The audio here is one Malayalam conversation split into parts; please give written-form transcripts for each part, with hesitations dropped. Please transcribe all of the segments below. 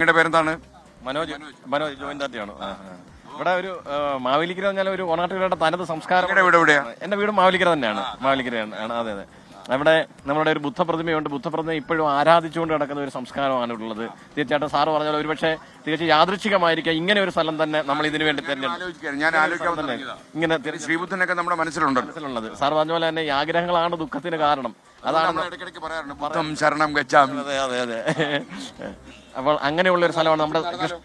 നിങ്ങളുടെ പേരെന്താണ്? മനോജ്. മനോജ് ജോയിന്റാറ്റിയാണ്. ഇവിടെ ഒരു മാവേലിക്കര പറഞ്ഞാൽ ഒരു ഓണാട്ടുകാരുടെ തനത് സംസ്കാരം. എന്റെ വീട് മാവേലിക്കര തന്നെയാണ്. മാവേലിക്കരയാണ്. അതെ അതെ. അവിടെ നമ്മുടെ ഒരു ബുദ്ധപ്രതിമയുണ്ട്. ബുദ്ധപ്രതിമ ഇപ്പോഴും ആരാധിച്ചുകൊണ്ട് കിടക്കുന്ന ഒരു സംസ്കാരമാണ് ഉള്ളത്. തീർച്ചയായിട്ടും സാറ് പറഞ്ഞാൽ ഒരുപക്ഷെ തീർച്ചയായും യാദൃച്ഛികമായിരിക്കാം ഇങ്ങനെ ഒരു സ്ഥലം തന്നെ നമ്മൾ ഇതിനു വേണ്ടി തന്നെ ഇങ്ങനെ ശ്രീബുദ്ധനൊക്കെ നമ്മുടെ മനസ്സിലുള്ളത്. സാർ പറഞ്ഞ പോലെ തന്നെ ഈ ആഗ്രഹങ്ങളാണ് ദുഃഖത്തിന് കാരണം. അതാണ് ശരണം ഗച്ഛാമി. അതെ അതെ അതെ. അപ്പോൾ അങ്ങനെയുള്ള ഒരു സ്ഥലമാണ് നമ്മുടെ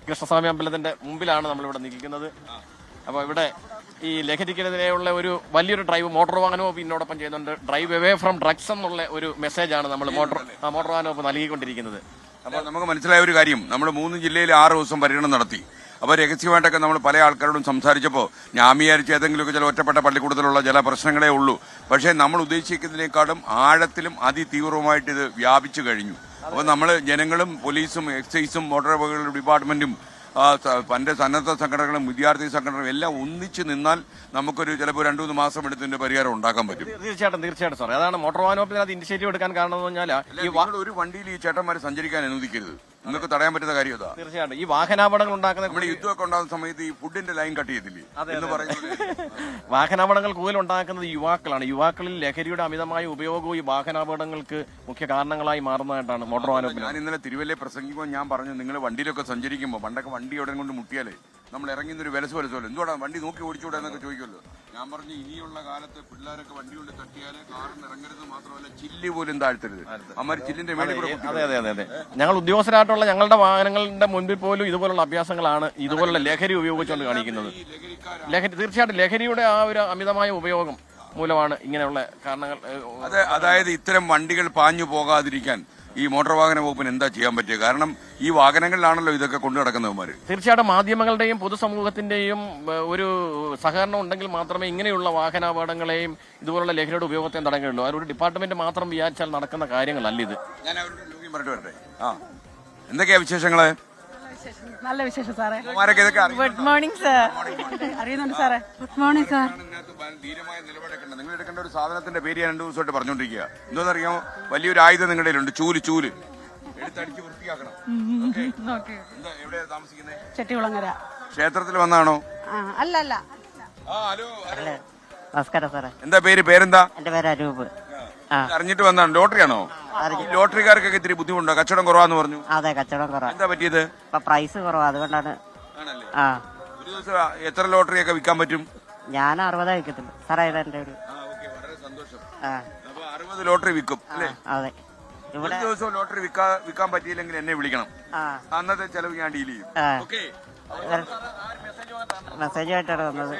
കൃഷ്ണസ്വാമി അമ്പലത്തിന്റെ മുമ്പിലാണ് നമ്മളിവിടെ നിൽക്കുന്നത്. അപ്പോൾ ഇവിടെ ഈ ലഹരിക്കെതിരെയുള്ള ഒരു വലിയൊരു ഡ്രൈവ് മോട്ടോർ വാഹന വകുപ്പ് ഇതിനോടൊപ്പം ചെയ്യുന്നുണ്ട്. ഡ്രൈവ് അവേ ഫ്രം ഡ്രഗ്സ് എന്നുള്ള ഒരു മെസ്സേജാണ് നമ്മൾ മോട്ടോർ വാഹന വകുപ്പ് നൽകിക്കൊണ്ടിരിക്കുന്നത്. അപ്പോൾ നമുക്ക് മനസ്സിലായ ഒരു കാര്യം, നമ്മൾ 3 ജില്ലയിൽ 6 ദിവസം പര്യടനം നടത്തി. അപ്പോൾ രഹസ്യമായിട്ടൊക്കെ നമ്മൾ പല ആൾക്കാരോടും സംസാരിച്ചപ്പോൾ ഞാൻ വിചാരിച്ച് ഏതെങ്കിലുമൊക്കെ ചില ഒറ്റപ്പെട്ട പള്ളിക്കൂടത്തിലുള്ള ചില പ്രശ്നങ്ങളേ ഉള്ളൂ. പക്ഷേ നമ്മൾ ഉദ്ദേശിക്കുന്നതിനേക്കാളും ആഴത്തിലും അതിതീവ്രവുമായിട്ട് ഇത് വ്യാപിച്ചു കഴിഞ്ഞു. അപ്പോൾ നമ്മൾ ജനങ്ങളും പോലീസും എക്സൈസും മോട്ടോർ വെഹിക്കിൾ ഡിപ്പാർട്ട്മെന്റും പണ്ട് സന്നദ്ധ സംഘടനകളും വിദ്യാർത്ഥി സംഘടനകളും എല്ലാം ഒന്നിച്ചു നിന്നാൽ നമുക്കൊരു ചിലപ്പോൾ 2-3 മാസം എടുത്തതിന്റെ പരിഹാരം ഉണ്ടാക്കാൻ പറ്റും. തീർച്ചയായിട്ടും സാർ. അതാണ് മോട്ടോർ വാഹന വകുപ്പിന് അത് ഇനിഷ്യേറ്റീവ് എടുക്കാൻ കാരണം എന്ന് പറഞ്ഞാൽ ഒരു വണ്ടിയിൽ ഈ ചേട്ടന്മാരെ സഞ്ചരിക്കാൻ അനുവദിക്കരുത്. നിങ്ങൾക്ക് തടയാൻ പറ്റുന്ന കാര്യം അതാ. തീർച്ചയായിട്ടും ഈ വാഹനാപകടങ്ങൾ ഉണ്ടാക്കുന്ന നമ്മുടെ യുദ്ധമൊക്കെ ഉണ്ടാകുന്ന സമയത്ത് ഈ ഫുഡിന്റെ ലൈൻ കട്ട് ചെയ്തില്ലേ എന്ന് പറയുന്നത്. വാഹനാപകടങ്ങൾ കൂടുതൽ ഉണ്ടാക്കുന്നത് യുവാക്കളാണ്. യുവാക്കളിൽ ലഹരിയുടെ അമിതമായ ഉപയോഗവും ഈ വാഹനാപകടങ്ങൾക്ക് മുഖ്യ കാരണങ്ങളായി മാറുന്നതായിട്ടാണ് മോട്ടോർ വാഹന വകുപ്പ്. ഞാൻ ഇന്നലെ തിരുവല്ലയിൽ പ്രസംഗിക്കുമ്പോൾ ഞാൻ പറഞ്ഞു, നിങ്ങൾ വണ്ടിയിലൊക്കെ സഞ്ചരിക്കുമ്പോൾ പണ്ടൊക്കെ വണ്ടി എവിടെ കൊണ്ട് മുട്ടിയാലേ നമ്മൾ ഇറങ്ങുന്നൊരു വിലസല്ലോ, എന്തുകൊണ്ടാ വണ്ടി നോക്കി ഓടിച്ചുകൂടാ എന്നൊക്കെ ചോദിക്കുമല്ലോ. ഞാൻ പറഞ്ഞു, ഇനിയുള്ള കാലത്ത് പിള്ളേരൊക്കെ വണ്ടി കൊണ്ട് തട്ടിയാല് കാറിന് ഇറങ്ങരുത്, മാത്രമല്ല ചില്ല് പോലും താഴ്ത്തരുത്. അമ്മ ചില്ലിന്റെ മേളിൽ. അതെ അതെ അതെ അതെ. ഞങ്ങൾ ഉദ്യോഗസ്ഥരായിട്ടുള്ള ഞങ്ങളുടെ വാഹനങ്ങളുടെ മുൻപിൽ പോലും ഇതുപോലുള്ള അഭ്യാസങ്ങളാണ് ഇതുപോലുള്ള ലഹരി ഉപയോഗിച്ചുകൊണ്ട് കാണിക്കുന്നത്. തീർച്ചയായിട്ടും ലഹരിയുടെ ആ ഒരു അമിതമായ ഉപയോഗം മൂലമാണ് ഇങ്ങനെയുള്ള കാരണങ്ങൾ. അതായത് ഇത്തരം വണ്ടികൾ പാഞ്ഞു പോകാതിരിക്കാൻ ഈ മോട്ടോർ വാഹന വകുപ്പിന് എന്താ ചെയ്യാൻ പറ്റുക? കാരണം ഈ വാഹനങ്ങളിലാണല്ലോ ഇതൊക്കെ കൊണ്ടു നടക്കുന്നവന്മാര്. തീർച്ചയായിട്ടും മാധ്യമങ്ങളുടെയും പൊതുസമൂഹത്തിന്റെയും ഒരു സഹകരണം ഉണ്ടെങ്കിൽ മാത്രമേ ഇങ്ങനെയുള്ള വാഹനാപകടങ്ങളെയും ഇതുപോലുള്ള ലഹരിയുടെ ഉപയോഗത്തെയും തടയുകയുള്ളൂ. അതൊരു ഡിപ്പാർട്ട്മെന്റ് മാത്രം വിചാരിച്ചാൽ നടക്കുന്ന കാര്യങ്ങളല്ല ഇത്. ഞാൻ അവരുടെ ലോഗിൻ പറഞ്ഞിട്ട് വരട്ടെ. എന്തൊക്കെയാ വിശേഷങ്ങള്? നല്ല വിശേഷം സാറേ. Good morning sir. അറിയുന്നുണ്ട് സാറേ. Good morning sir. ധീരമായ നിലപാടെടുക്കണം. നിങ്ങൾ എടുക്കേണ്ട ഒരു സാധനത്തിന്റെ പേര് ഞാൻ 2 ദിവസമായിട്ട് പറഞ്ഞുകൊണ്ടിരിക്കുക. എന്തോന്നറിയാമോ, വലിയൊരു ആയുധം നിങ്ങളുടെ കയ്യിലുണ്ട്, ചൂല്. എടുത്തടിച്ച് വൃത്തിയാക്കണം. എവിടെയാ താമസിക്കുന്നത്? ചെട്ടികുളങ്ങര. ക്ഷേത്രത്തിൽ വന്നാണോ? അല്ല. ഹലോ. നമസ്കാരം സാറേ. എന്താ പേരെന്താ? എന്റെ പേര് അരൂപ്. അറിഞ്ഞിട്ട് വന്നാണ്. ലോട്ടറിയാണോ? ലോട്ടറിക്കാർക്കൊക്കെ ഇത്തിരി ബുദ്ധിമുട്ടുണ്ടോ? കച്ചവടം കുറവാന്ന് പറഞ്ഞു. അതെ, കച്ചവടം കുറവാ. എന്താ പറ്റിയത്? പ്രൈസ് കുറവാ, അതുകൊണ്ടാണ്. ഒരു ദിവസം എത്ര ലോട്ടറി ഒക്കെ വിൽക്കാൻ പറ്റും? ഞാൻ 60 വിൽക്കത്തില്ല സാറേ. എന്റെ ഒരു വളരെ സന്തോഷം. 60 ലോട്ടറി വിൽക്കും അല്ലേ? അതെ. ഇവിടെ ദിവസം ലോട്ടറി വിൽക്കാൻ പറ്റിയില്ലെങ്കിൽ എന്നെ വിളിക്കണം. അന്നത്തെ ചെലവ് ഞാൻ ഡീൽ ചെയ്യും. മെസ്സേജുമായിട്ടാണ് വന്നത്.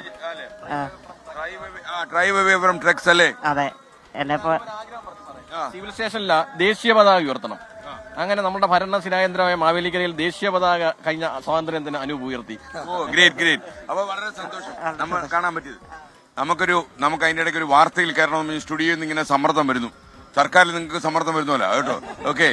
ഡ്രൈവ് അവേ ഫ്രം ഡ്രഗ്സ് അല്ലേ? അതെ. എന്നെ സിവിൽ സ്റ്റേഷനിൽ ദേശീയ പതാക ഉയർത്തണം. അങ്ങനെ നമ്മുടെ ഭരണസിനായന്ത്രമായ മാവേലിക്കരയിൽ ദേശീയ പതാക കഴിഞ്ഞ സ്വാതന്ത്ര്യത്തിന് അനൂപ് ഉയർത്തി. ഗ്രേറ്റ്. അപ്പൊ വളരെ സന്തോഷം നമ്മൾ കാണാൻ പറ്റിയത്. നമുക്ക് അതിന്റെ ഇടയ്ക്ക് ഒരു വാർത്തയിൽ കയറണം. സ്റ്റുഡിയോയിൽ നിന്ന് ഇങ്ങനെ സമ്മർദ്ദം വരുന്നു. സർക്കാരിൽ നിങ്ങൾക്ക് സമ്മർദ്ദം വരുന്നല്ലോ കേട്ടോ. ഓക്കെ.